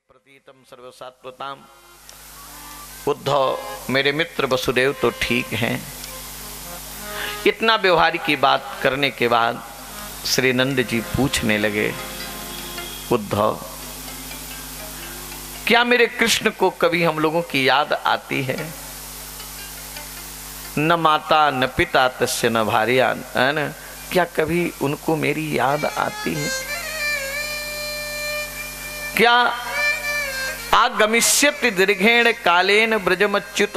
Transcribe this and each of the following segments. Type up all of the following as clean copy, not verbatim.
प्रतीतम सर्वसात्वताम। उद्धव मेरे मित्र वसुदेव तो ठीक हैं। इतना व्यवहार की बात करने के बाद श्री नंद जी पूछने लगे, उद्धव क्या मेरे कृष्ण को कभी हम लोगों की याद आती है? न माता न पिता तस्य न भार्या, है न? क्या कभी उनको मेरी याद आती है? क्या आगमिष्यति दीर्घेण कालेन ब्रजमच्युत,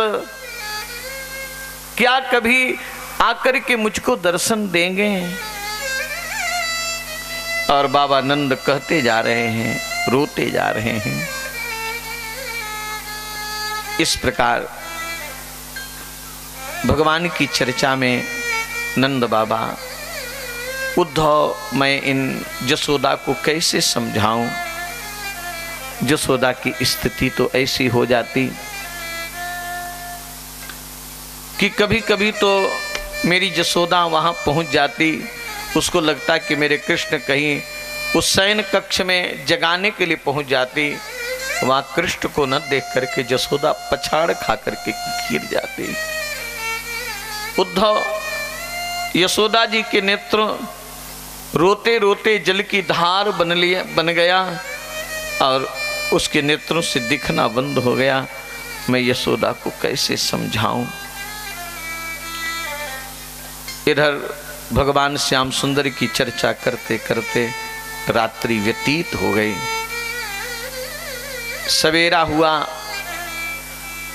क्या कभी आकर के मुझको दर्शन देंगे? और बाबा नंद कहते जा रहे हैं, रोते जा रहे हैं। इस प्रकार भगवान की चर्चा में नंद बाबा, उद्धव मैं इन जसोदा को कैसे समझाऊं? जसोदा की स्थिति तो ऐसी हो जाती कि कभी कभी तो मेरी जसोदा वहां पहुंच जाती, उसको लगता कि मेरे कृष्ण कहीं उस शयन कक्ष में जगाने के लिए पहुंच जाती, वहां कृष्ण को न देख करके जसोदा पछाड़ खा करके गिर जाती। उद्धव यशोदा जी के नेत्र रोते रोते जल की धार बन गया और उसके नेत्रों से दिखना बंद हो गया। मैं यशोदा को कैसे समझाऊं? इधर भगवान श्याम सुंदर की चर्चा करते करते रात्रि व्यतीत हो गई। सवेरा हुआ,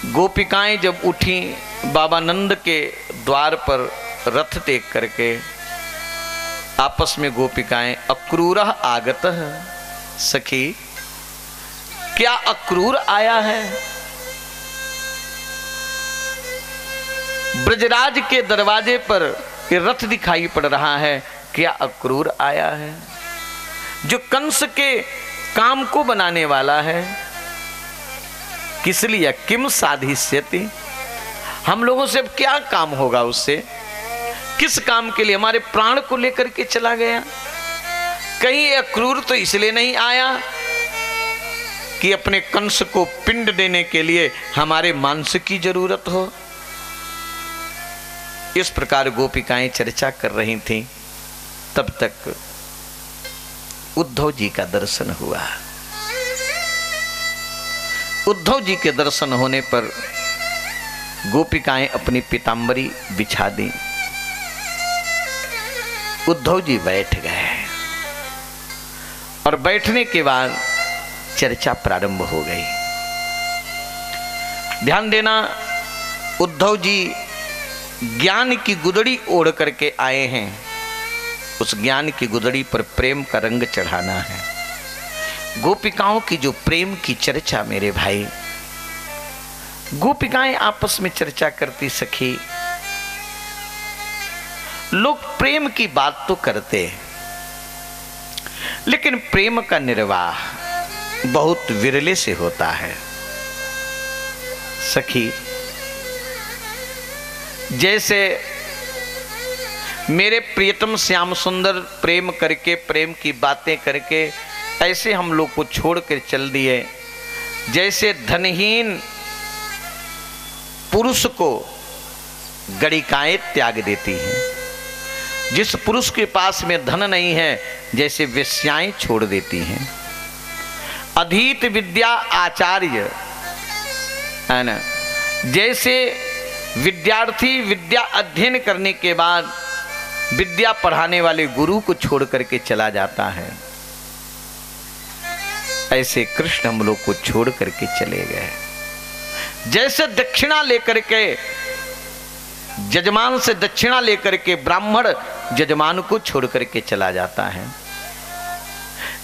गोपिकाएं जब उठी, बाबा नंद के द्वार पर रथ देख करके आपस में गोपिकाएं, अक्रूरः आगतः सखी, क्या अक्रूर आया है? ब्रजराज के दरवाजे पर ये रथ दिखाई पड़ रहा है, क्या अक्रूर आया है? जो कंस के काम को बनाने वाला है, किस लिए? किम साधिष्यति, हम लोगों से अब क्या काम होगा उससे? किस काम के लिए? हमारे प्राण को लेकर के चला गया। कहीं अक्रूर तो इसलिए नहीं आया कि अपने कंस को पिंड देने के लिए हमारे मांस की जरूरत हो। इस प्रकार गोपिकाएं चर्चा कर रही थीं। तब तक उद्धव जी का दर्शन हुआ। उद्धव जी के दर्शन होने पर गोपिकाएं अपनी पीतांबरी बिछा दी। उद्धव जी बैठ गए और बैठने के बाद चर्चा प्रारंभ हो गई। ध्यान देना, उद्धव जी ज्ञान की गुदड़ी ओढ़ करके आए हैं। उस ज्ञान की गुदड़ी पर प्रेम का रंग चढ़ाना है। गोपिकाओं की जो प्रेम की चर्चा, मेरे भाई, गोपिकाएं आपस में चर्चा करती, सखी लोग प्रेम की बात तो करते हैं, लेकिन प्रेम का निर्वाह बहुत विरले से होता है। सखी, जैसे मेरे प्रियतम श्याम सुंदर प्रेम करके, प्रेम की बातें करके ऐसे हम लोग को छोड़ कर चल दिए। जैसे धनहीन पुरुष को गणिकाएं त्याग देती हैं, जिस पुरुष के पास में धन नहीं है, जैसे वेश्याएं छोड़ देती हैं। अधीत विद्या आचार्य, है ना, जैसे विद्यार्थी विद्या अध्ययन करने के बाद विद्या पढ़ाने वाले गुरु को छोड़ करके चला जाता है, ऐसे कृष्ण हम लोग को छोड़ करके चले गए। जैसे दक्षिणा लेकर के, जजमान से दक्षिणा लेकर के ब्राह्मण जजमान को छोड़ करके चला जाता है,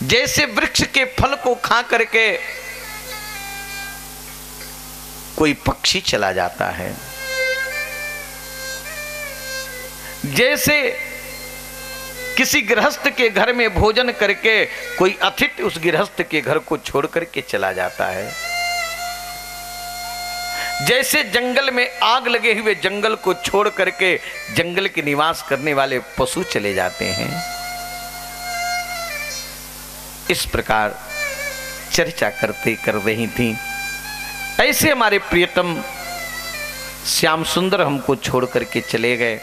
जैसे वृक्ष के फल को खा करके कोई पक्षी चला जाता है, जैसे किसी गृहस्थ के घर में भोजन करके कोई अतिथि उस गृहस्थ के घर को छोड़ करके चला जाता है, जैसे जंगल में आग लगे हुए जंगल को छोड़ करके जंगल के निवास करने वाले पशु चले जाते हैं, इस प्रकार चर्चा करते कर रही थी। ऐसे हमारे प्रियतम श्याम सुंदर हमको छोड़ करके चले गए।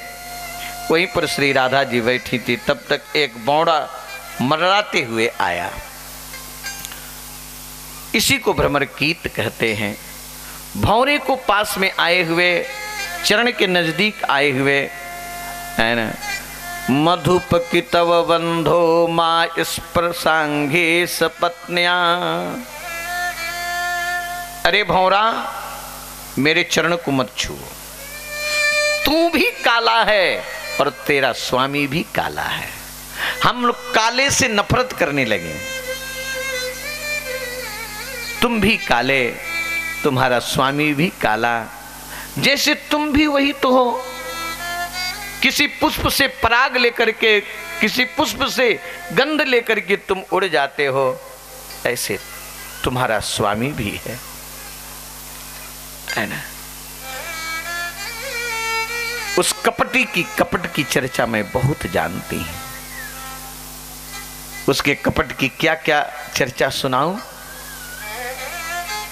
वहीं पर श्री राधा जी बैठी थी, तब तक एक बौड़ा मर्राते हुए आया। इसी को भ्रमर गीत कहते हैं। भौरे को पास में आए हुए, चरण के नजदीक आए हुए, है ना, मधुप की तव बंधो माँ स्पर्शांगे सपत्न्या। अरे भौरा, मेरे चरण को मत छुओ, तू भी काला है और तेरा स्वामी भी काला है। हम लोग काले से नफरत करने लगे। तुम भी काले, तुम्हारा स्वामी भी काला, जैसे तुम भी वही तो हो। किसी पुष्प से पराग लेकर के, किसी पुष्प से गंध लेकर के तुम उड़ जाते हो, ऐसे तुम्हारा स्वामी भी है ना। उस कपटी की कपट की चर्चा मैं बहुत जानती हूं। उसके कपट की क्या क्या चर्चा सुनाऊं?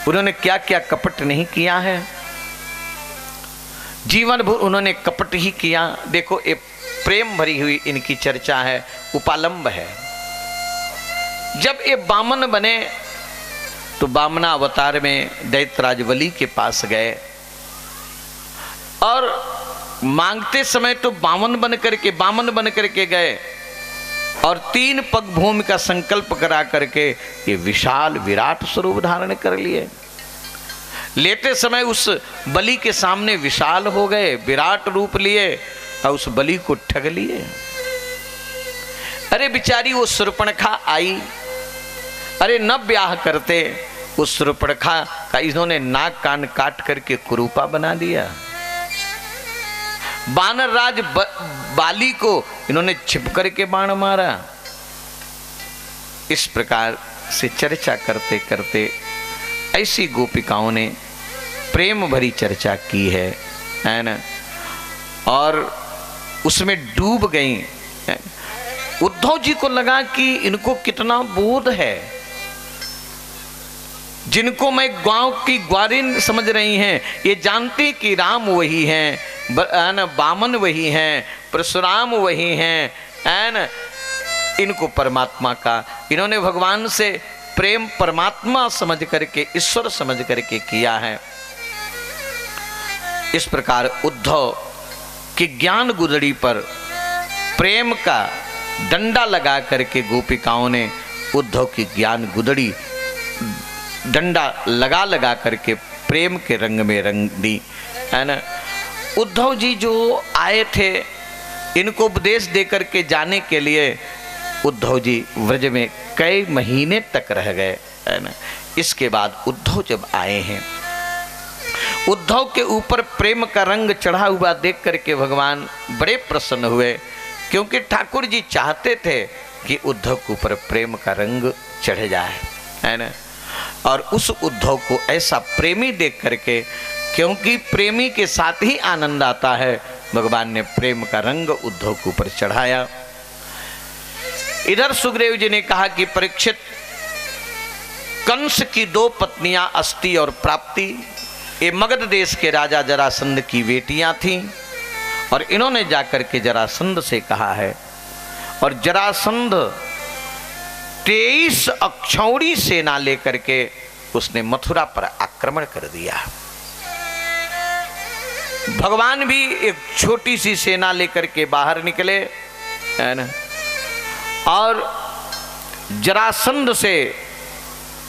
उन्होंने क्या क्या कपट नहीं किया है। जीवन भर उन्होंने कपट ही किया। देखो, ये प्रेम भरी हुई इनकी चर्चा है, उपालंब है। जब ये बामन बने तो बामना अवतार में दैत्यराज बलि के पास गए और मांगते समय तो बामन बन करके गए और 3 पग भूमि का संकल्प करा करके ये विशाल विराट स्वरूप धारण कर लिए। लेते समय उस बलि के सामने विशाल हो गए, विराट रूप लिए और उस बलि को ठग लिए। अरे बिचारी वो शूर्पणखा आई, अरे न ब्याह करते, उस शूर्पणखा का इन्होंने नाक कान काट करके कुरूपा बना दिया। बानर राज बाली को इन्होंने छिप करके बाण मारा। इस प्रकार से चर्चा करते करते ऐसी गोपिकाओं ने प्रेम भरी चर्चा की है ना, और उसमें डूब गई। उद्धव जी को लगा कि इनको कितना बोध है, जिनको मैं गांव की ग्वारिन समझ रही हैं, ये जानते कि राम वही हैं, बामन वही हैं, परशुराम वही हैं, इनको परमात्मा का इन्होंने भगवान से प्रेम परमात्मा समझ करके, ईश्वर समझ करके किया है। इस प्रकार उद्धव की ज्ञान गुदड़ी पर प्रेम का डंडा लगा करके गोपिकाओं ने उद्धव की ज्ञान गुदड़ी डंडा लगा लगा करके प्रेम के रंग में रंग दी, है ना। उद्धव जी जो आए थे, इनको उपदेश दे करके जाने के लिए उद्धव जी व्रज में कई महीने तक रह गए, है ना। इसके बाद उद्धव जब आए हैं, उद्धव के ऊपर प्रेम का रंग चढ़ा हुआ देख करके भगवान बड़े प्रसन्न हुए, क्योंकि ठाकुर जी चाहते थे कि उद्धव के ऊपर प्रेम का रंग चढ़ जाए, है ना। और उस उद्धव को ऐसा प्रेमी देख करके, क्योंकि प्रेमी के साथ ही आनंद आता है, भगवान ने प्रेम का रंग उद्धव के ऊपर चढ़ाया। इधर सुग्रीव जी ने कहा कि परीक्षित, कंस की 2 पत्नियां अस्ति और प्राप्ति, ये मगध देश के राजा जरासंध की बेटियां थीं, और इन्होंने जाकर के जरासंध से कहा है, और जरासंध 23 अक्षौणी सेना लेकर के उसने मथुरा पर आक्रमण कर दिया। भगवान भी एक छोटी सी सेना लेकर के बाहर निकले, है ना, और जरासंध से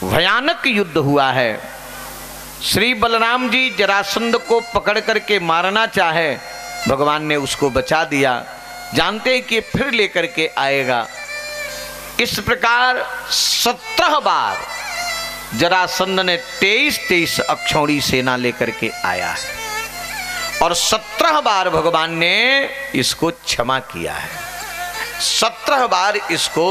भयानक युद्ध हुआ है। श्री बलराम जी जरासंध को पकड़ करके मारना चाहे, भगवान ने उसको बचा दिया, जानते हैं कि फिर लेकर के आएगा। इस प्रकार 17 बार जरासंध ने 23 अक्षौणी सेना लेकर के आया है, और 17 बार भगवान ने इसको क्षमा किया है। 17 बार इसको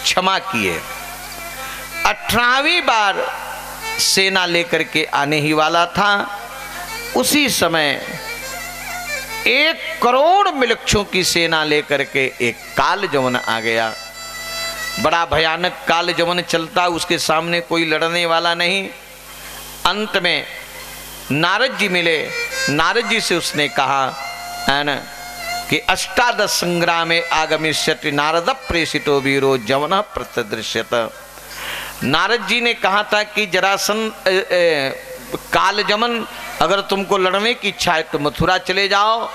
क्षमा किए। 18वीं बार सेना लेकर के आने ही वाला था, उसी समय 1 करोड़ मिलक्षों की सेना लेकर के एक काल जवन आ गया। बड़ा भयानक काल जवन चलता, उसके सामने कोई लड़ने वाला नहीं। अंत में नारद जी मिले। नारद जी से उसने कहा है न कि अष्टादश संग्रामे आगमिष्यति नारद प्रेषितो वीरो जवन प्रत्यदृश्यत। नारद जी ने कहा था कि जरासंध कालजमन अगर तुमको लड़ने की इच्छा है तो मथुरा चले जाओ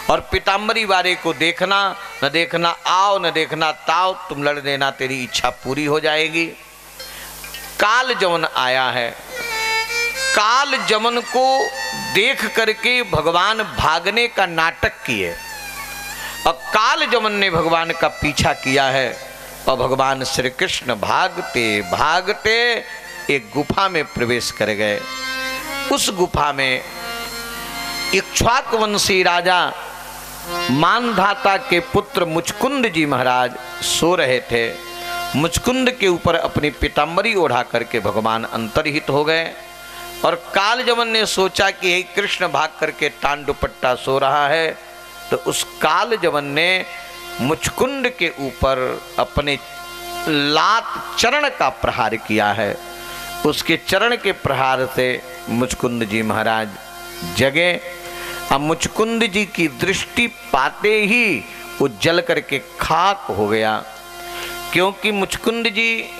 और पीताम्बरी वारे को देखना, न देखना आओ न देखना ताओ, तुम लड़ देना, तेरी इच्छा पूरी हो जाएगी। कालजमन आया है। कालजमन को देख करके भगवान भागने का नाटक किए और कालजमन ने भगवान का पीछा किया है और भगवान श्री कृष्ण भागते भागते एक गुफा में प्रवेश कर गए। उस गुफा में इक्ष्वाक वंशी राजा मानधाता के पुत्र मुचकुंद जी महाराज सो रहे थे। मुचकुंद के ऊपर अपनी पीताम्बरी ओढ़ा करके भगवान अंतर्हित हो गए और कालजमन ने सोचा कि हे कृष्ण भाग करके टांग दुपट्टा सो रहा है, तो उस कालजमन ने मुचकुंद के ऊपर अपने लात चरण का प्रहार किया है। उसके चरण के प्रहार से मुचकुंद जी महाराज जगे। अब मुचकुंद जी की दृष्टि पाते ही वो जल करके खाक हो गया, क्योंकि मुचकुंद जी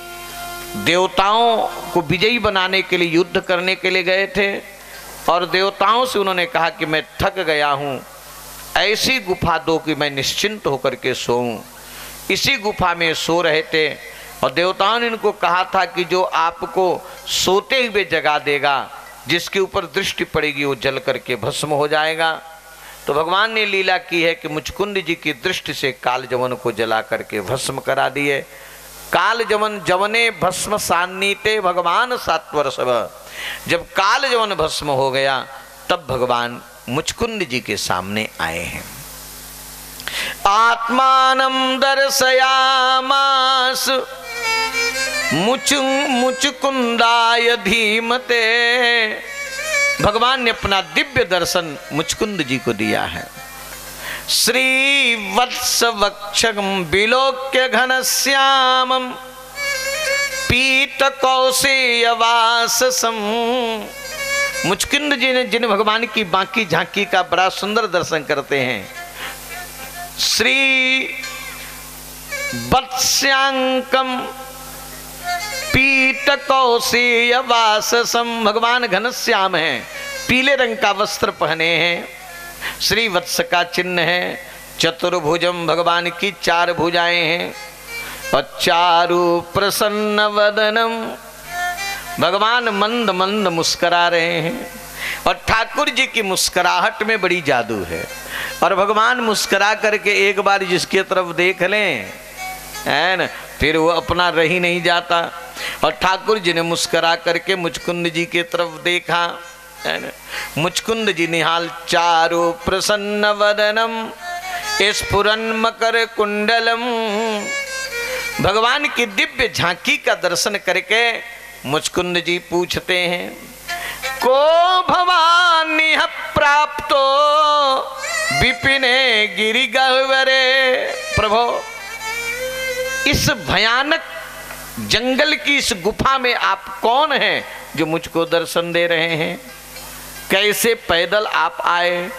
देवताओं को विजयी बनाने के लिए युद्ध करने के लिए गए थे और देवताओं से उन्होंने कहा कि मैं थक गया हूँ, ऐसी गुफा दो कि मैं निश्चिंत होकर के सोऊं। इसी गुफा में सो रहे थे और देवताओं ने इनको कहा था कि जो आपको सोते हुए जगा देगा, जिसके ऊपर दृष्टि पड़ेगी वो जल करके भस्म हो जाएगा। तो भगवान ने लीला की है कि मुचकुंद जी की दृष्टि से कालजमन को जला करके भस्म करा दिए। कालजमन जवने भस्म सान्नीते भगवान सात्वर्षभ। जब कालजमन भस्म हो गया तब भगवान मुचकुंद जी के सामने आए हैं। आत्मानं दर्शयामास मुचकुंदाय धीमते। भगवान ने अपना दिव्य दर्शन मुचकुंद जी को दिया है। श्री वत्स वक्षम विलोक्य घनश्यामम पीत कौशेयवाससम। मुचकुंद जी ने जिन भगवान की बाकी झांकी का बड़ा सुंदर दर्शन करते हैं। श्री वत्स्यांकम पीत कौशेयवाससम। भगवान घनश्याम हैं, पीले रंग का वस्त्र पहने हैं, श्री वत्स का चिन्ह है। चतुर्भुजम भगवान की 4 भुजाएं हैं और चारु प्रसन्न वदनम। भगवान मंद मंद मुस्करा रहे हैं और ठाकुर जी की मुस्कुराहट में बड़ी जादू है। और भगवान मुस्कुरा करके एक बार जिसकी तरफ देख लें है न, फिर वो अपना रही नहीं जाता। और ठाकुर जी ने मुस्कुरा करके मुचकुंद जी की तरफ देखा है न। मुचकुंद जी निहाल चारु प्रसन्न वदनम स्फुरन मकर कुंडलम। भगवान की दिव्य झांकी का दर्शन करके मुचकुंद जी पूछते हैं, को भवानी प्राप्तो विपिने गिरि गह्वरे। प्रभो, इस भयानक जंगल की इस गुफा में आप कौन हैं जो मुझको दर्शन दे रहे हैं? कैसे पैदल आप आए?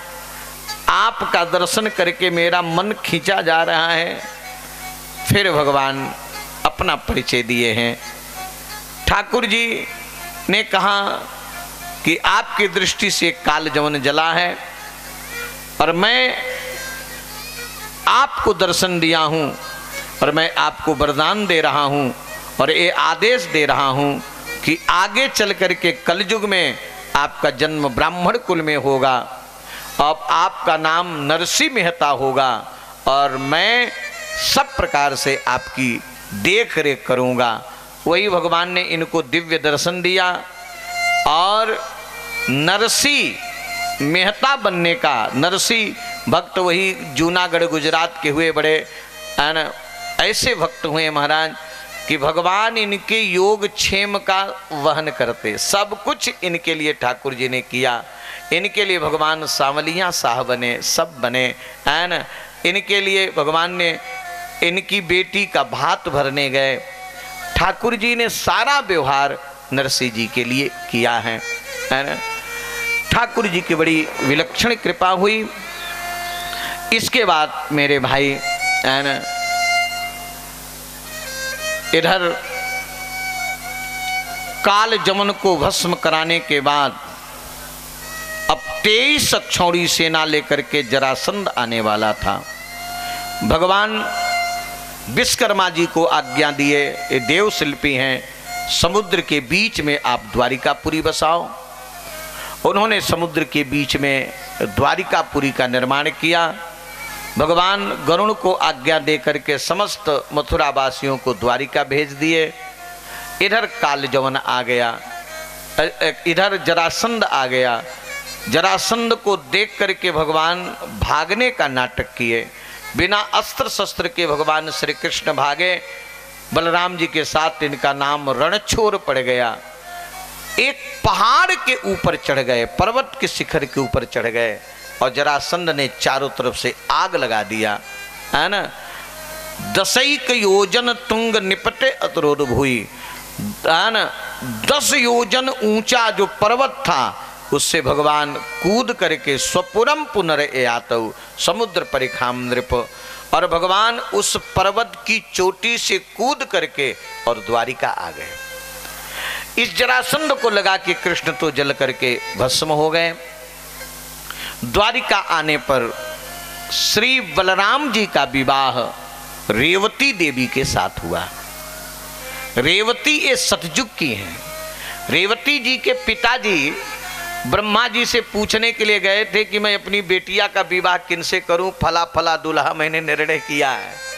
आपका दर्शन करके मेरा मन खींचा जा रहा है। फिर भगवान अपना परिचय दिए हैं। ठाकुर जी ने कहा कि आपकी दृष्टि से कालजमन जला है और मैं आपको दर्शन दिया हूं और मैं आपको वरदान दे रहा हूं और ये आदेश दे रहा हूं कि आगे चल करके कलयुग में आपका जन्म ब्राह्मण कुल में होगा। अब आपका नाम नरसिंह मेहता होगा और मैं सब प्रकार से आपकी देख रेख करूँगा। वही भगवान ने इनको दिव्य दर्शन दिया और नरसिंह मेहता बनने का, नरसिंह भक्त वही जूनागढ़ गुजरात के हुए बड़े ऐसे भक्त हुए महाराज कि भगवान इनके योग क्षेम का वहन करते। सब कुछ इनके लिए ठाकुर जी ने किया। इनके लिए भगवान सांवलिया शाह बने, सब बने है न। इनके लिए भगवान ने इनकी बेटी का भात भरने गए। ठाकुर जी ने सारा व्यवहार नरसिंह जी के लिए किया है ना। ठाकुर जी की बड़ी विलक्षण कृपा हुई। इसके बाद मेरे भाई है ना, इधर काल जमन को भस्म कराने के बाद अब 23 अक्षौणी सेना लेकर के जरासंध आने वाला था। भगवान विश्वकर्मा जी को आज्ञा दिए, ये देव शिल्पी हैं, समुद्र के बीच में आप द्वारिकापुरी बसाओ। उन्होंने समुद्र के बीच में द्वारिकापुरी का निर्माण किया। भगवान गरुण को आज्ञा दे करके समस्त मथुरा वासियों को द्वारिका भेज दिए। इधर कालजवन आ गया, इधर जरासंध आ गया। जरासंध को देख करके भगवान भागने का नाटक किए। बिना अस्त्र शस्त्र के भगवान श्री कृष्ण भागे। बलराम जी के साथ इनका नाम रणछोर पड़ गया। एक पहाड़ के ऊपर चढ़ गए, पर्वत के शिखर के ऊपर चढ़ गए और जरासंध ने चारों तरफ से आग लगा दिया, है ना। 10 योजन तुंग निपटे अतरोध भुई, है ना। 10 योजन ऊंचा जो पर्वत था उससे भगवान कूद करके स्वपुरम पुनरयातौ समुद्र परिखाम नृप, और भगवान उस पर्वत की चोटी से कूद करके और द्वारिका आ गए। इस जरासंध को लगा कि कृष्ण तो जल करके भस्म हो गए। द्वारिका आने पर श्री बलराम जी का विवाह रेवती देवी के साथ हुआ। रेवती ये सतयुग की हैं। रेवती जी के पिताजी ब्रह्मा जी से पूछने के लिए गए थे कि मैं अपनी बेटिया का विवाह किनसे करूं, फला फला दूल्हा मैंने निर्णय किया है।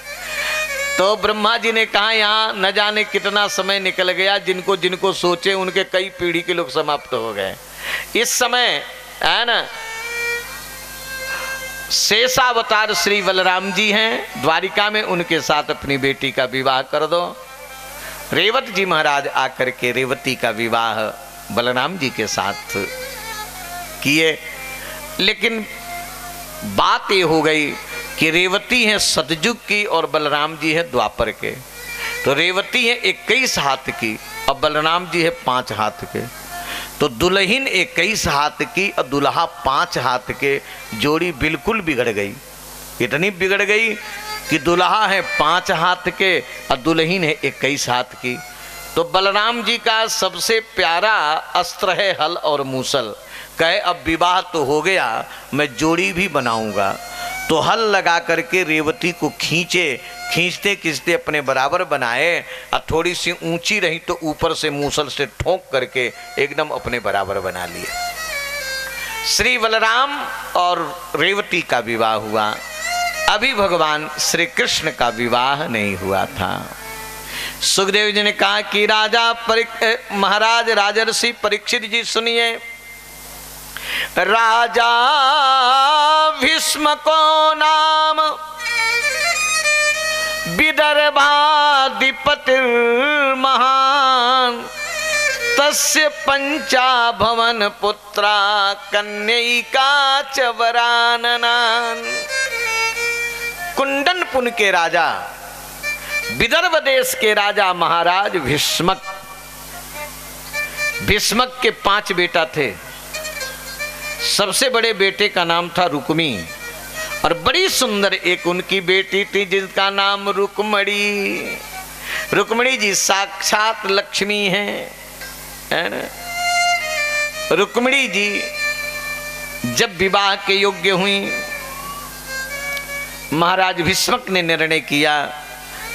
तो ब्रह्मा जी ने कहा यहाँ न जाने कितना समय निकल गया, जिनको जिनको सोचे उनके कई पीढ़ी के लोग समाप्त हो गए। इस समय है ना शेषावतार श्री बलराम जी हैं द्वारिका में, उनके साथ अपनी बेटी का विवाह कर दो। रेवत जी महाराज आकर के रेवती का विवाह बलराम जी के साथ किए। लेकिन बात ये हो गई कि रेवती है सतयुग की और बलराम जी है द्वापर के। तो रेवती है 21 हाथ की और बलराम जी है 5 हाथ के। तो दुल्हन 21 हाथ की और दुल्हा 5 हाथ के, जोड़ी बिल्कुल बिगड़ गई। इतनी बिगड़ गई कि दुल्हा है 5 हाथ के और दुल्हन है 21 हाथ की। तो बलराम जी का सबसे प्यारा अस्त्र है हल और मूसल। कहे अब विवाह तो हो गया, मैं जोड़ी भी बनाऊंगा। तो हल लगा करके रेवती को खींचते खींचते अपने बराबर बनाए और थोड़ी सी ऊंची रही तो ऊपर से मूसल से ठोक करके एकदम अपने बराबर बना लिए। श्री बलराम और रेवती का विवाह हुआ। अभी भगवान श्री कृष्ण का विवाह नहीं हुआ था। सुखदेव जी ने कहा कि महाराज राजर्षि परीक्षित जी सुनिए, राजा भीष्म को नाम विदर्भाधिपति महान, तस्य पंचा भवन पुत्रा कन्यैका च वराननान। कुंडनपुन के राजा, विदर्भ देश के राजा महाराज भीष्मक। भीष्मक के 5 बेटा थे। सबसे बड़े बेटे का नाम था रुक्मी और बड़ी सुंदर एक उनकी बेटी थी जिसका नाम रुक्मणी। रुक्मणी जी साक्षात लक्ष्मी है ना। रुक्मणी जी जब विवाह के योग्य हुई, महाराज भीष्मक ने निर्णय किया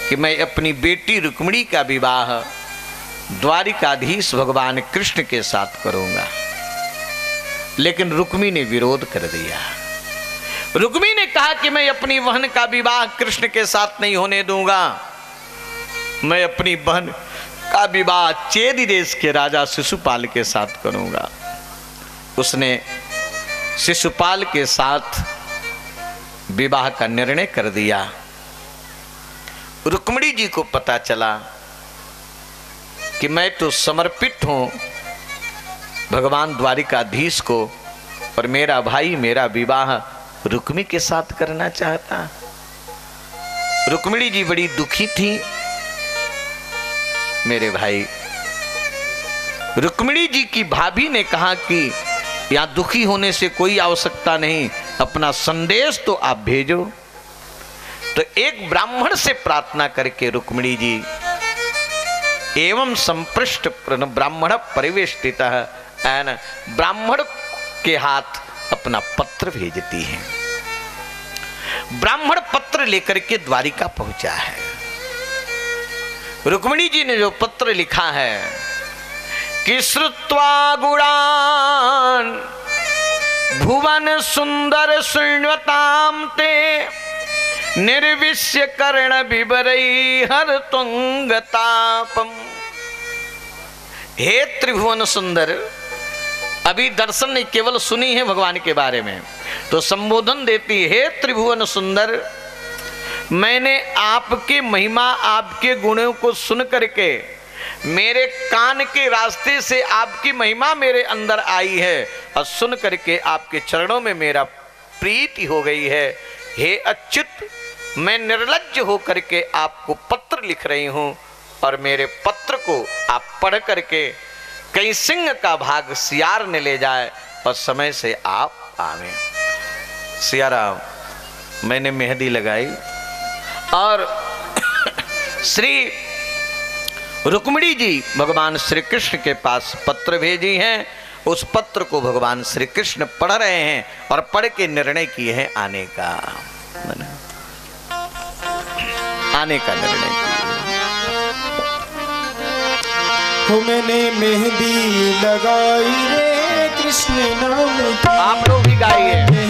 कि मैं अपनी बेटी रुक्मणी का विवाह द्वारिकाधीश भगवान कृष्ण के साथ करूंगा। लेकिन रुक्मी ने विरोध कर दिया। रुक्मी ने कहा कि मैं अपनी बहन का विवाह कृष्ण के साथ नहीं होने दूंगा, मैं अपनी बहन का विवाह चेदी देश के राजा शिशुपाल के साथ करूंगा। उसने शिशुपाल के साथ विवाह का निर्णय कर दिया। रुक्मिणी जी को पता चला कि मैं तो समर्पित हूं भगवान द्वारिकाधीश को और मेरा भाई मेरा विवाह रुक्मी के साथ करना चाहता। रुक्मिणी जी बड़ी दुखी थी। मेरे भाई, रुक्मिणी जी की भाभी ने कहा कि यहां दुखी होने से कोई आवश्यकता नहीं, अपना संदेश तो आप भेजो। तो एक ब्राह्मण से प्रार्थना करके रुक्मिणी जी एवं संपृष्ट ब्राह्मण परिवेष्टित एन ब्राह्मण के हाथ अपना पत्र भेजती हैं। ब्राह्मण पत्र लेकर के द्वारिका पहुंचा है। रुक्मिणी जी ने जो पत्र लिखा है कि श्रुत्वा गुणान भुवन सुंदर शृण्वताम ते निर्विश्य कर्ण विवरई हर तुंगतापम। हे त्रिभुवन सुंदर, अभी दर्शन नहीं, केवल सुनी है भगवान के बारे में, तो संबोधन देती, हे त्रिभुवन सुंदर, मैंने आपकी महिमा, आपके गुणों को सुन करके मेरे कान के रास्ते से आपकी महिमा मेरे अंदर आई है और सुन करके आपके चरणों में मेरा प्रीति हो गई है। हे अच्युत, मैं निर्लज्ज होकर के आपको पत्र लिख रही हूं और मेरे पत्र को आप पढ़ करके कहीं सिंह का भाग सियार ने ले जाए और समय से आप आवे। सियाराम, मैंने मेहंदी लगाई और श्री रुक्मिणी जी भगवान श्री कृष्ण के पास पत्र भेजी हैं। उस पत्र को भगवान श्री कृष्ण पढ़ रहे हैं और पढ़ के निर्णय किए हैं आने का निर्णय हो मैंने मेहंदी लगाई रे कृष्ण नाम की। आप लोग भी गाइए।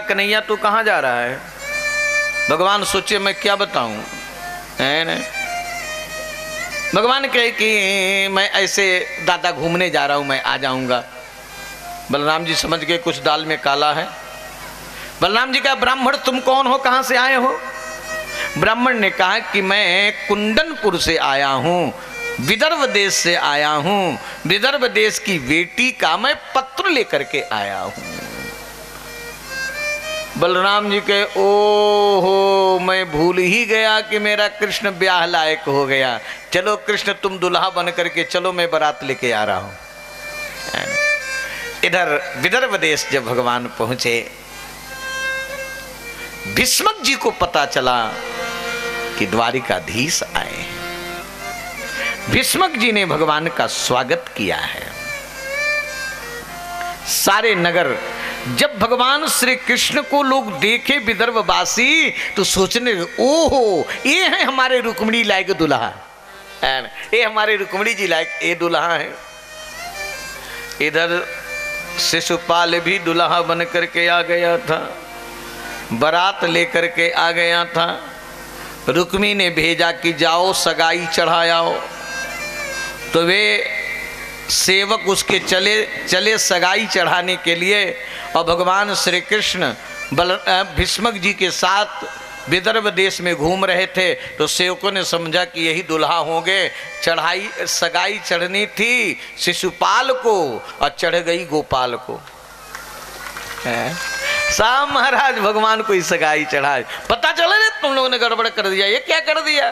कन्हैया तू कहाँ जा रहा है? भगवान सोचे मैं क्या बताऊं, है ना? भगवान कहे कि मैं ऐसे दादा घूमने जा रहा हूं, मैं आ जाऊंगा। बलराम जी समझ गए कुछ दाल में काला है। बलराम जी का ब्राह्मण तुम कौन हो, कहां से आए हो? ब्राह्मण ने कहा कि मैं कुंडनपुर से आया हूं, विदर्भ देश से आया हूं, विदर्भ देश की बेटी का मैं पत्र लेकर के आया हूं। बलराम जी के ओहो, मैं भूल ही गया कि मेरा कृष्ण ब्याह लायक हो गया। चलो कृष्ण तुम दुल्हा बन करके चलो, मैं बारात लेके आ रहा हूं। इधर विदर्भ देश जब भगवान पहुंचे, भीष्मक जी को पता चला कि द्वारिकाधीश आए हैं। भीष्मक जी ने भगवान का स्वागत किया है। सारे नगर जब भगवान श्री कृष्ण को लोग देखे विदर्भवासी तो सोचने ओहो, ये है हमारे रुक्मिणी लायक दुल्हा, ये हमारे रुक्मिणी जी लायक ये दुल्हा है। इधर शिशुपाल भी दुल्हा बन करके आ गया था, बारात लेकर के आ गया था। रुक्मी ने भेजा कि जाओ सगाई चढ़ाओ, तो वे सेवक उसके चले सगाई चढ़ाने के लिए। और भगवान श्री कृष्ण भीष्मक जी के साथ विदर्भ देश में घूम रहे थे, तो सेवकों ने समझा कि यही दुल्हा होंगे। सगाई चढ़नी थी शिशुपाल को और चढ़ गई गोपाल को। साहब महाराज भगवान को ही सगाई चढ़ाए, पता चला रे तुम लोगों ने गड़बड़ कर दिया। ये क्या कर दिया?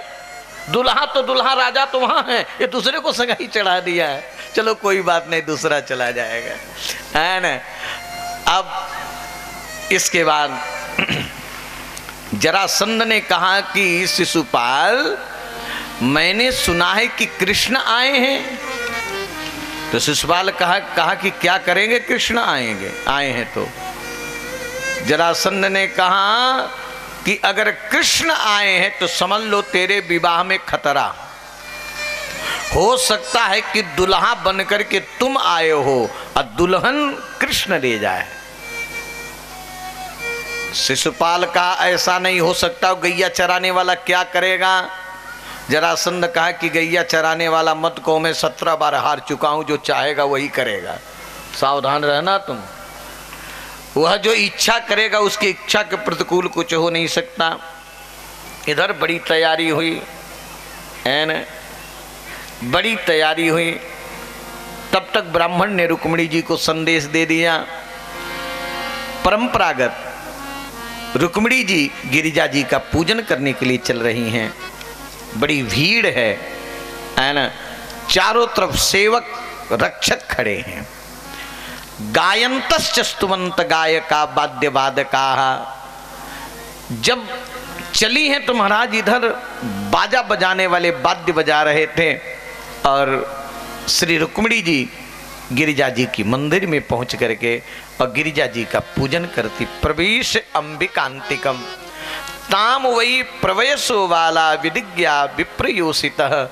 दुल्हा तो दुल्हा, राजा तो वहां है, ये दूसरे को सगाई चढ़ा दिया है। चलो कोई बात नहीं, दूसरा चला जाएगा, है ना। अब इसके बाद जरासंध ने कहा कि शिशुपाल, मैंने सुना है कि कृष्ण आए हैं। तो शिशुपाल कहा कि क्या करेंगे, कृष्ण आए हैं। तो जरासंध ने कहा कि अगर कृष्ण आए हैं तो समझ लो तेरे विवाह में खतरा हो सकता है कि दुल्हा बनकर के तुम आए हो और दुल्हन कृष्ण ले जाए। शिशुपाल का ऐसा नहीं हो सकता, गैया चराने वाला क्या करेगा? जरासंध कहा कि गैया चराने वाला मत को, मैं 17 बार हार चुका हूं, जो चाहेगा वही करेगा, सावधान रहना तुम। वह जो इच्छा करेगा उसकी इच्छा के प्रतिकूल कुछ हो नहीं सकता। इधर बड़ी तैयारी हुई, बड़ी तैयारी हुई। तब तक ब्राह्मण ने रुक्मिणी जी को संदेश दे दिया। परंपरागत रुक्मिणी जी गिरिजा जी का पूजन करने के लिए चल रही हैं। बड़ी भीड़ है ना, चारों तरफ सेवक रक्षक खड़े हैं। गायंतश्च स्तुवंत गायका वाद्य वादका। जब चली हैं तो महाराज इधर बाजा बजाने वाले वाद्य बजा रहे थे और श्री रुक्मिणी जी गिरिजा जी की मंदिर में पहुंच करके और गिरिजा जी का पूजन करती। प्रवेश अंबिकांतिकम ताम वही प्रवयसो वाला विदिज्ञा विप्रयोषितः।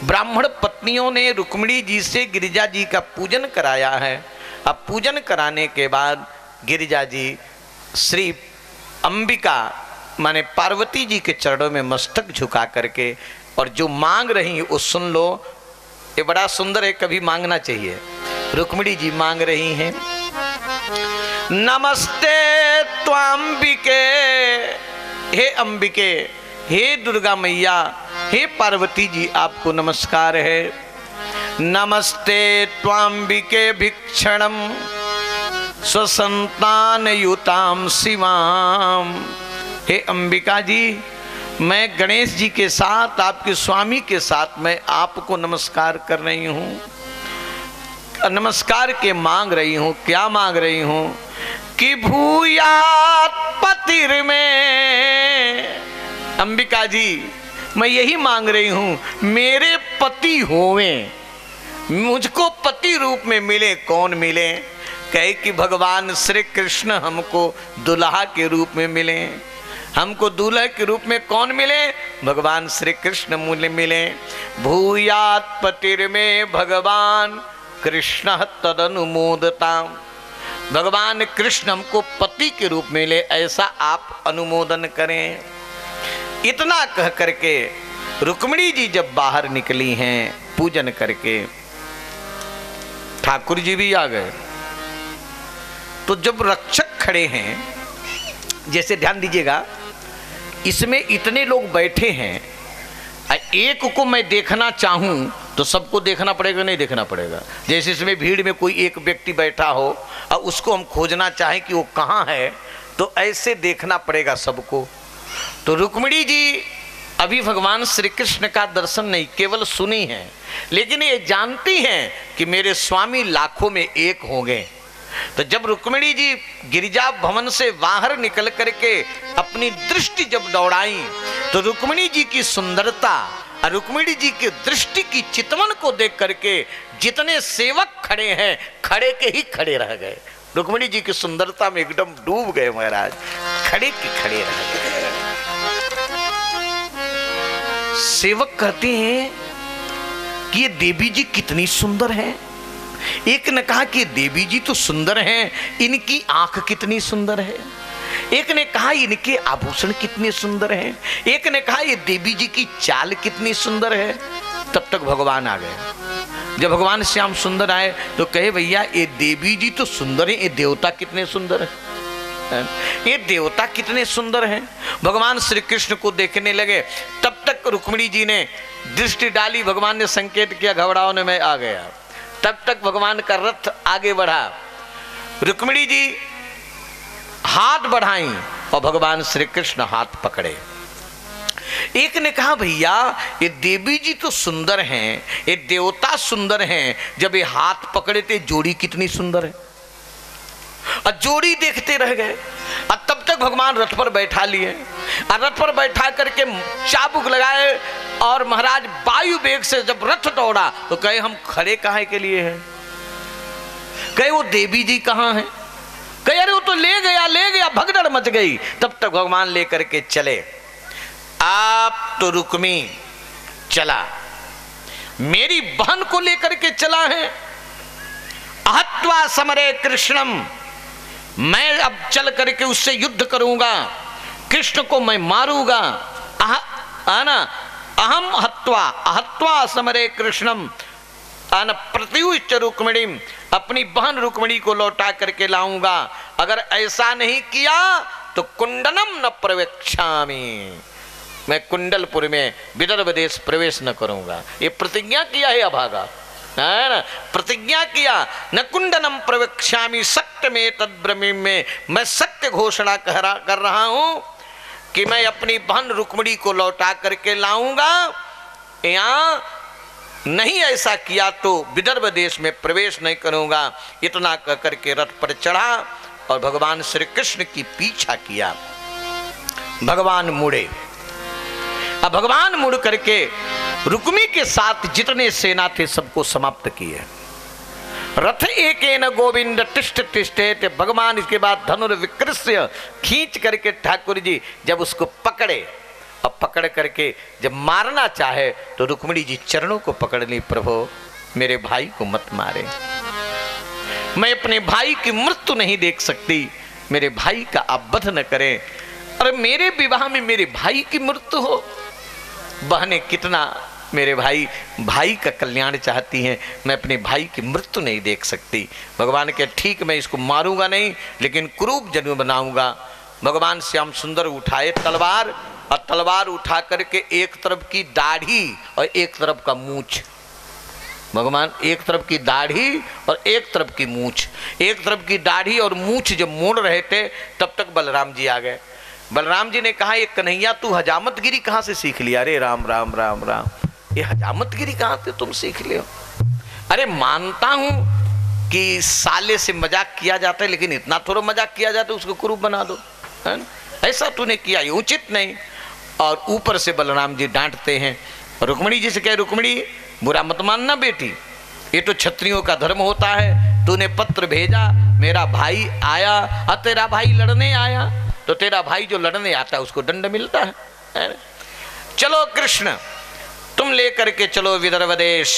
ब्राह्मण पत्नियों ने रुक्मिणी जी से गिरिजा जी का पूजन कराया है। अब पूजन कराने के बाद गिरिजा जी श्री अंबिका माने पार्वती जी के चरणों में मस्तक झुका करके और जो मांग रही वो सुन लो। ये बड़ा सुंदर है, कभी मांगना चाहिए। रुक्मिणी जी मांग रही हैं, नमस्ते त्वांबिके, हे अंबिके, हे दुर्गा मैया, हे पार्वती जी आपको नमस्कार है। नमस्ते त्वांबिके भिक्षणम स्वसंतान युताम शिवाम। हे अंबिका जी, मैं गणेश जी के साथ, आपके स्वामी के साथ मैं आपको नमस्कार कर रही हूँ। नमस्कार के मांग रही हूँ, क्या मांग रही हूँ कि भूयात पतिर में। अंबिका जी मैं यही मांग रही हूँ, मेरे पति होवें, मुझको पति रूप में मिले। कौन मिले? कहे कि भगवान श्री कृष्ण हमको दुल्हा के रूप में मिले। हमको दूल्हे के रूप में कौन मिले? भगवान श्री कृष्ण मूल्य मिले। भूयात पतिर में भगवान कृष्ण तदनुमोदता। भगवान कृष्ण हमको पति के रूप में मिले, ऐसा आप अनुमोदन करें। इतना कह करके रुक्मिणी जी जब बाहर निकली हैं पूजन करके, ठाकुर जी भी आ गए। तो जब रक्षक खड़े हैं जैसे ध्यान दीजिएगा, इसमें इतने लोग बैठे हैं, एक को मैं देखना चाहूं तो सबको देखना पड़ेगा, नहीं देखना पड़ेगा। जैसे इसमें भीड़ में कोई एक व्यक्ति बैठा हो और उसको हम खोजना चाहें कि वो कहाँ है, तो ऐसे देखना पड़ेगा सबको। तो रुक्मिणी जी अभी भगवान श्री कृष्ण का दर्शन नहीं, केवल सुनी है, लेकिन ये जानती हैं कि मेरे स्वामी लाखों में एक होंगे। तो जब रुक्मिणी जी गिरिजा भवन से बाहर निकल करके अपनी दृष्टि जब दौड़ाई, तो रुक्मिणी जी की सुंदरता और रुक्मिणी जी की दृष्टि की चितवन को देख करके जितने सेवक खड़े हैं, खड़े के ही खड़े रह गए। रुक्मिणी जी की सुंदरता में एकदम डूब गए महाराज, खड़े के खड़े रह गए। सेवक कहते हैं कि ये देवी जी कितनी सुंदर है। एक ने कहा कि देवी जी तो सुंदर हैं, इनकी आंख कितनी सुंदर है। एक ने कहा इनके आभूषण कितने सुंदर हैं। एक ने कहा ये देवी जी की चाल कितनी सुंदर है। तब तक भगवान आ गए। जब भगवान श्याम सुंदर आए तो कहे भैया ये देवी जी तो सुंदर है, ये देवता कितने सुंदर है, ये देवता कितने सुंदर हैं। भगवान श्री कृष्ण को देखने लगे। तब तक रुक्मिणी जी ने दृष्टि डाली, भगवान ने संकेत किया घबराओ ने मैं आ गया। तब तक भगवान का रथ आगे बढ़ा, रुक्मिणी जी हाथ बढ़ाई और भगवान श्री कृष्ण हाथ पकड़े। एक ने कहा भैया ये देवी जी तो सुंदर हैं, ये देवता सुंदर हैं, जब ये हाथ पकड़े थे जोड़ी कितनी सुंदर है। और जोड़ी देखते रह गए। और तब तक भगवान रथ पर बैठा लिए और रथ पर बैठा करके चाबुक लगाए और महाराज वायु वेग से जब रथ दौड़ा तो कहे हम खड़े काहे के लिए हैं। कहे वो देवी जी कहाँ हैं। कहे अरे वो तो ले गया भगदड़ मच गई। तब तक भगवान लेकर के चले। आप तो रुक्मी चला, मेरी बहन को लेकर के चला है। अहत्वा समरे कृष्णम, मैं अब चल करके उससे युद्ध करूंगा, कृष्ण को मैं मारूंगा। अहम अहत्वा समरे कृष्णम प्रत्युच्च रुक्मिणी, अपनी बहन रुक्मिणी को लौटा करके लाऊंगा। अगर ऐसा नहीं किया तो कुंडनम न प्रवेक्षामि, मैं कुंडलपुर में विदर्भ देश प्रवेश न करूंगा। ये प्रतिज्ञा किया है अभागा, है ना, प्रतिज्ञा किया। न कुंडनम प्रवेक्षामि सत्य में तद्ब्रह्मी में, मैं सत्य घोषणा कर रहा हूं कि मैं अपनी बहन रुक्मिणी को लौटा करके लाऊंगा। यहां नहीं ऐसा किया तो विदर्भ देश में प्रवेश नहीं करूंगा। इतना कह करके रथ पर चढ़ा और भगवान श्री कृष्ण की पीछा किया। भगवान मुड़े। अब भगवान मुड़ करके रुक्मी के साथ जितने सेना थे सबको समाप्त किए। रथ एकेन गोविंद तिष्ठ तिष्ठेत, भगवान इसके बाद धनुर्विकृष्य खींच करके ठाकुर जी जब उसको पकड़े, अब पकड़ करके जब मारना चाहे तो रुक्मिणी जी चरणों को पकड़ ली, प्रभु मेरे भाई को मत मारे, मैं अपने भाई की मृत्यु नहीं देख सकती, मेरे भाई का आप वध न करें। अरे मेरे विवाह में मेरे भाई की मृत्यु हो, बहनें कितना मेरे भाई का कल्याण चाहती हैं, मैं अपने भाई की मृत्यु नहीं देख सकती। भगवान के ठीक मैं इसको मारूंगा नहीं, लेकिन कुरूप जन्म बनाऊंगा। भगवान श्याम सुंदर उठाए तलवार और तलवार उठा करके एक तरफ की दाढ़ी और एक तरफ का मूछ, भगवान एक तरफ की दाढ़ी और एक तरफ की मूछ, एक तरफ की दाढ़ी और मूछ जब मोड़ रहे थे तब तक बलराम जी आ गए। बलराम जी ने कहा ये कन्हैया तू हजामतगिरी कहाँ से सीख लिया। अरे राम राम राम राम, ये हजामतगिरी कहाँ से तुम सीख ले हो। अरे मानता हूं कि साले से मजाक किया जाता है, लेकिन इतना थोड़ा मजाक किया जाता है उसको कुरूप बना दो, है ना? ऐसा तूने किया ये उचित नहीं। और ऊपर से बलराम जी डांटते हैं। रुक्मिणी जी से कहे रुक्मिणी बुरा मत मानना बेटी, ये तो क्षत्रियों का धर्म होता है, तूने पत्र भेजा, मेरा भाई आया और तेरा भाई लड़ने आया, तो तेरा भाई जो लड़ने आता है उसको दंड मिलता है ना? चलो कृष्ण तुम लेकर के चलो विदर्भ देश,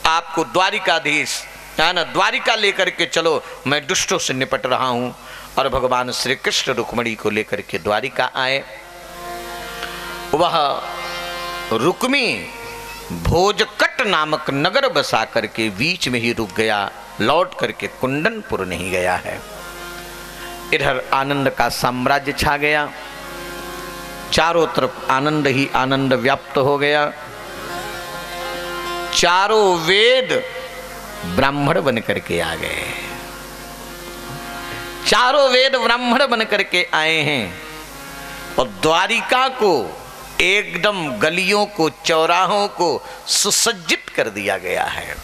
आपको द्वारिकाधीश है ना, द्वारिका लेकर के चलो, मैं दुष्टों से निपट रहा हूं। और भगवान श्री कृष्ण रुक्मिणी को लेकर के द्वारिका आए। वह रुक्मी भोजकट नामक नगर बसा करके बीच में ही रुक गया, लौट करके कुंडनपुर नहीं गया है। इधर आनंद का साम्राज्य छा गया, चारों तरफ आनंद ही आनंद व्याप्त हो गया। चारों वेद ब्राह्मण बन करके आ गए, चारों वेद ब्राह्मण बन करके आए हैं और द्वारिका को एकदम गलियों को चौराहों को सुसज्जित कर दिया गया है।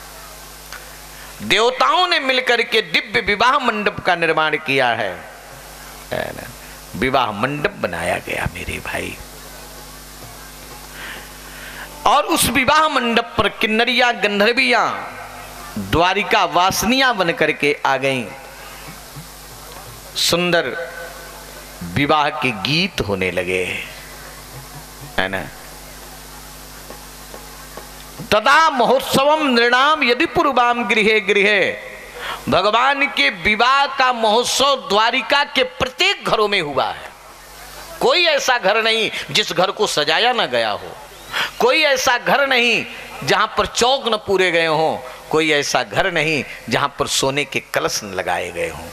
देवताओं ने मिलकर के दिव्य विवाह मंडप का निर्माण किया है, विवाह मंडप बनाया गया मेरे भाई। और उस विवाह मंडप पर किन्नरियां गंधर्वियां द्वारिका वासनियां बन करके आ गईं। सुंदर विवाह के गीत होने लगे, है ना। तदा महोत्सवम नृणाम यदि पूर्वाम गृहे गृहे, भगवान के विवाह का महोत्सव द्वारिका के प्रत्येक घरों में हुआ है। कोई ऐसा घर नहीं जिस घर को सजाया ना गया हो, कोई ऐसा घर नहीं जहां पर चौक न पूरे गए हों, कोई ऐसा घर नहीं जहां पर सोने के कलश न लगाए गए हों।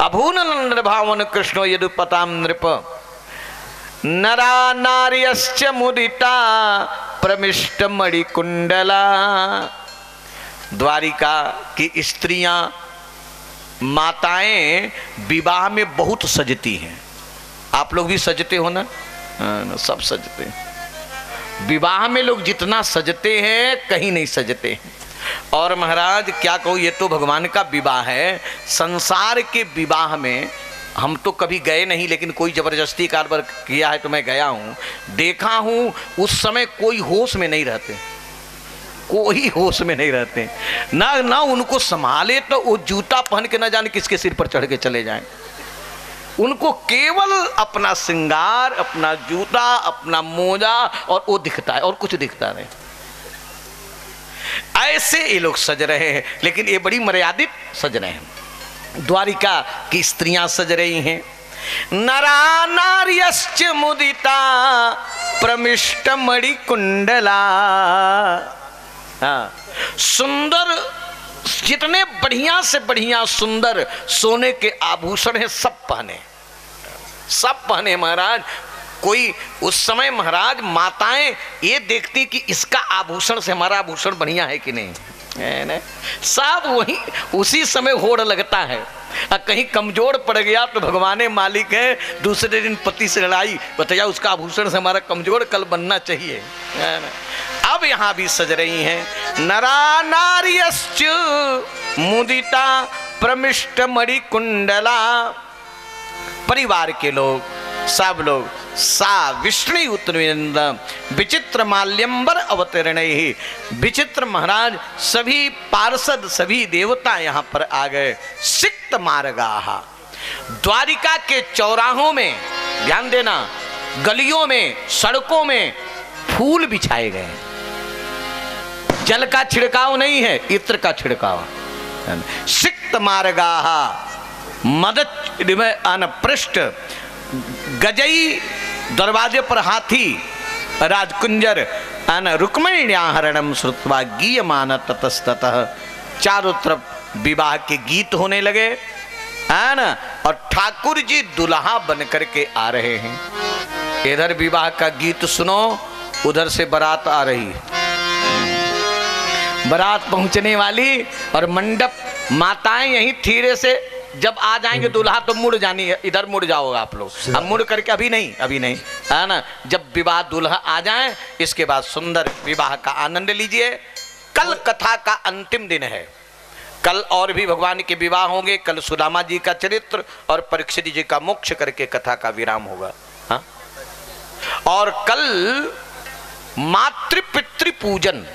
अभून नृभावन कृष्णो यदुपताम नृप, नरा नार्यश्च मुदिता प्रमिष्ट मणिकुंडला। द्वारिका की स्त्रियां माताएं विवाह में बहुत सजती हैं। आप लोग भी सजते हो ना? सब सजते हैं। विवाह में लोग जितना सजते हैं कहीं नहीं सजते हैं। और महाराज क्या कहूँ, ये तो भगवान का विवाह है। संसार के विवाह में हम तो कभी गए नहीं, लेकिन कोई जबरदस्ती कारबर किया है तो मैं गया हूँ, देखा हूँ। उस समय कोई होश में नहीं रहते, कोई होश में नहीं रहते ना उनको संभाले तो वो जूता पहन के ना जाने किसके सिर पर चढ़ के चले जाएं। उनको केवल अपना श्रृंगार, अपना जूता, अपना मोजा और वो दिखता है और कुछ दिखता नहीं। ऐसे ये लोग सज रहे हैं, लेकिन ये बड़ी मर्यादित सज रहे हैं। द्वारिका की स्त्रियां सज रही हैं। नरा नार्यश्च मुदिता प्रमिष्ट मणिकुंडला। हाँ, सुंदर, जितने बढ़िया से बढ़िया सुंदर सोने के आभूषण हैं सब पहने, सब पहने महाराज। कोई उस समय महाराज माताएं ये देखती कि इसका आभूषण से हमारा आभूषण बढ़िया है कि नहीं, है ना। सब वही उसी समय होड़ लगता है। कहीं कमजोर पड़ गया तो भगवान मालिक है, दूसरे दिन पति से लड़ाई, बताया उसका आभूषण से हमारा कमजोर कल बनना चाहिए, है ना। अब यहां भी सज रही हैं। नरा नार्यश्च मुदिता प्रमिष्ट मणिकुंडला। परिवार के लोग, सब लोग सा विष्णु उत्तरविंद विचित्र माल्यंबर अवतरण ही। विचित्र महाराज सभी पार्षद, सभी देवता यहाँ पर आ गए। सिक्त मार्गाहा, द्वारिका के चौराहों में, ध्यान देना, गलियों में, सड़कों में फूल बिछाए गए। जल का छिड़काव नहीं है, इत्र का छिड़काव। सिक्त मार्गाहा मदच अनपृष्ठ, गजई दरवाजे पर हाथी, राजकुंजर अन रुक्मिण्याहरणम श्रुत्वा गीयमान ततस्ततः। चारों तरफ विवाह के गीत होने लगे, है ना। और ठाकुर जी दुल्हा बन करके आ रहे हैं। इधर विवाह का गीत सुनो, उधर से बारात आ रही, बारात पहुंचने वाली। और मंडप माताएं यहीं थीरे से जब आ जाएंगे दूल्हा तो मुड़ जानी है, इधर मुड़ जाओगा आप लोग। अब मुड़ करके अभी नहीं, है ना। जब विवाह दूल्हा आ जाए इसके बाद सुंदर विवाह का आनंद लीजिए। कल कथा का अंतिम दिन है, कल और भी भगवान के विवाह होंगे। कल सुदामा जी का चरित्र और परीक्षित जी का मोक्ष करके कथा का विराम होगा। हाँ? और कल मातृपितृ पूजन,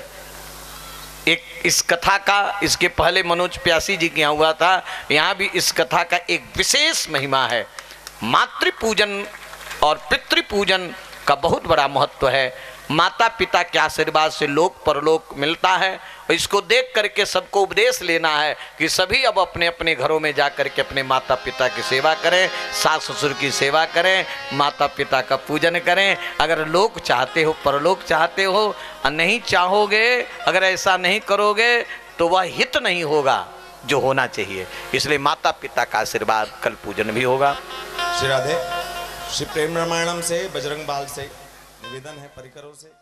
एक इस कथा का, इसके पहले मनोज प्यासी जी के यहाँ हुआ था, यहाँ भी इस कथा का एक विशेष महिमा है। मातृ पूजन और पितृ पूजन का बहुत बड़ा महत्व है। माता पिता के आशीर्वाद से लोक परलोक मिलता है। और इसको देख करके सबको उपदेश लेना है कि सभी अब अपने अपने घरों में जा करके अपने माता पिता की सेवा करें, सास ससुर की सेवा करें, माता पिता का पूजन करें। अगर लोक चाहते हो, परलोक चाहते हो, और नहीं चाहोगे, अगर ऐसा नहीं करोगे तो वह हित नहीं होगा। जो होना चाहिए। इसलिए माता पिता का आशीर्वाद, कल पूजन भी होगा। श्री राधे। श्री प्रेम रामायणम से बजरंग बाल से निवेदन है परिकरों से।